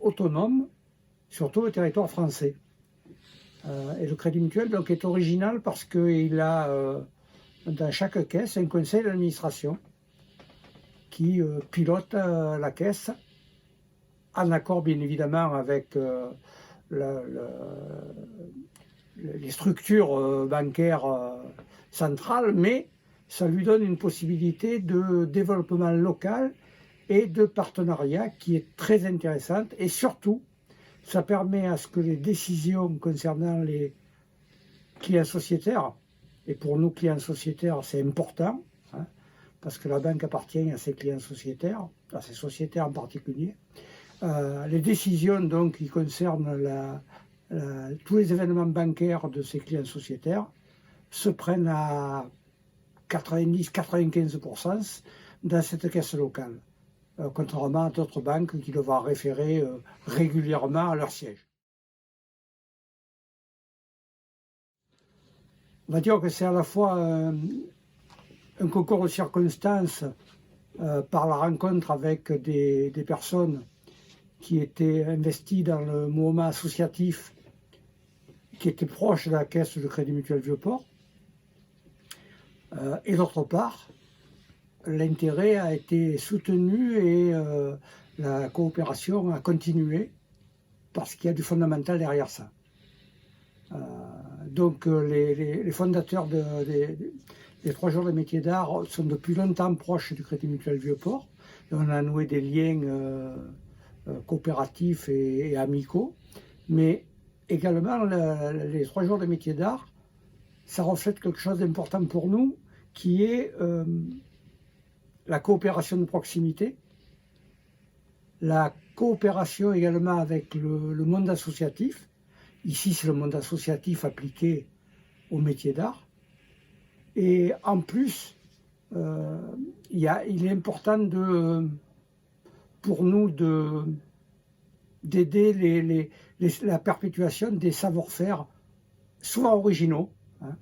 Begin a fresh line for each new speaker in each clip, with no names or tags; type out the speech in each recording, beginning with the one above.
autonome sur tout le territoire français. Et le Crédit Mutuel donc, est original parce qu'il a dans chaque caisse un conseil d'administration qui pilote la caisse en accord bien évidemment avec les structures bancaires centrales, mais ça lui donne une possibilité de développement local et de partenariat qui est très intéressante. Et surtout, ça permet à ce que les décisions concernant les clients sociétaires, et pour nous clients sociétaires c'est important, hein, parce que la banque appartient à ses clients sociétaires, à ses sociétaires en particulier, les décisions donc qui concernent tous les événements bancaires de ces clients sociétaires se prennent à 90-95% dans cette caisse locale, contrairement à d'autres banques qui doivent référer régulièrement à leur siège. On va dire que c'est à la fois un concours de circonstances par la rencontre avec des personnes qui étaient investies dans le mouvement associatif, qui étaient proches de la caisse de Crédit Mutuel Vieux-Port. Et d'autre part, l'intérêt a été soutenu et la coopération a continué parce qu'il y a du fondamental derrière ça. Donc les fondateurs des 3 jours de métiers d'art sont depuis longtemps proches du Crédit Mutuel Vieux-Port. On a noué des liens coopératifs et amicaux, mais également les 3 jours de métiers d'art, ça reflète quelque chose d'important pour nous, qui est la coopération de proximité, la coopération également avec le monde associatif. Ici, c'est le monde associatif appliqué au métier d'art. Et en plus, il est important pour nous d'aider la perpétuation des savoir-faire, souvent originaux. Hein.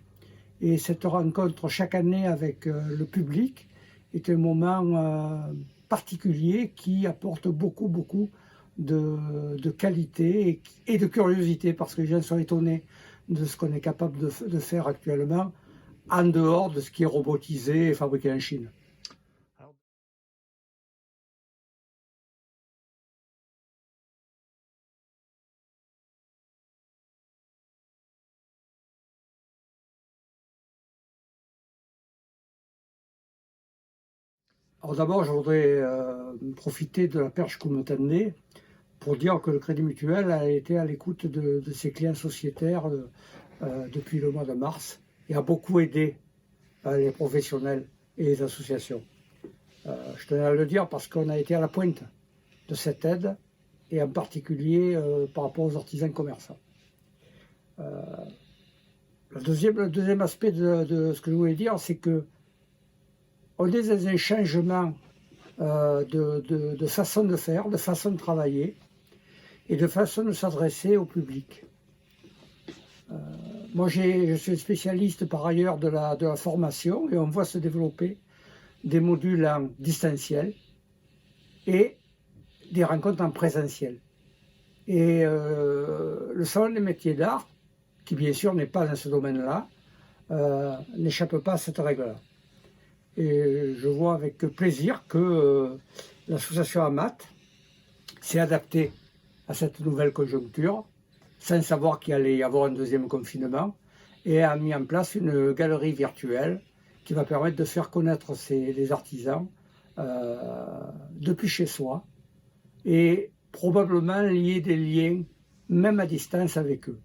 Et cette rencontre chaque année avec le public est un moment particulier qui apporte beaucoup de qualité et de curiosité, parce que les gens sont étonnés de ce qu'on est capable de faire actuellement en dehors de ce qui est robotisé et fabriqué en Chine. Alors d'abord, je voudrais profiter de la perche que vous me tendez pour dire que le Crédit Mutuel a été à l'écoute de ses clients sociétaires depuis le mois de mars et a beaucoup aidé les professionnels et les associations. Je tenais à le dire parce qu'on a été à la pointe de cette aide, et en particulier par rapport aux artisans commerçants. Le deuxième aspect de ce que je voulais dire, c'est que on est dans un changement de façon de faire, de façon de travailler et de façon de s'adresser au public. Moi, je suis spécialiste par ailleurs de la formation, et on voit se développer des modules en distanciel et des rencontres en présentiel. Et le salon des métiers d'art, qui bien sûr n'est pas dans ce domaine-là, n'échappe pas à cette règle-là. Et je vois avec plaisir que l'association AMAT s'est adaptée à cette nouvelle conjoncture, sans savoir qu'il allait y avoir un deuxième confinement, et a mis en place une galerie virtuelle qui va permettre de faire connaître les artisans depuis chez soi, et probablement lier des liens, même à distance, avec eux.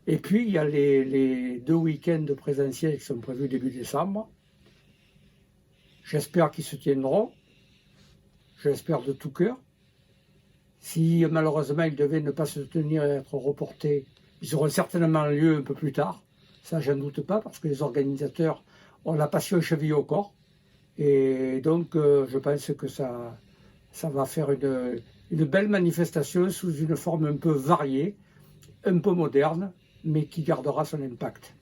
Et puis, il y a les 2 week-ends de présentiel qui sont prévus début décembre. J'espère qu'ils se tiendront, j'espère de tout cœur. Si malheureusement ils devaient ne pas se tenir et être reportés, ils auront certainement lieu un peu plus tard. Ça, j'en doute pas, parce que les organisateurs ont la passion chevillée au corps. Et donc, je pense que ça va faire une belle manifestation sous une forme un peu variée, un peu moderne, mais qui gardera son impact.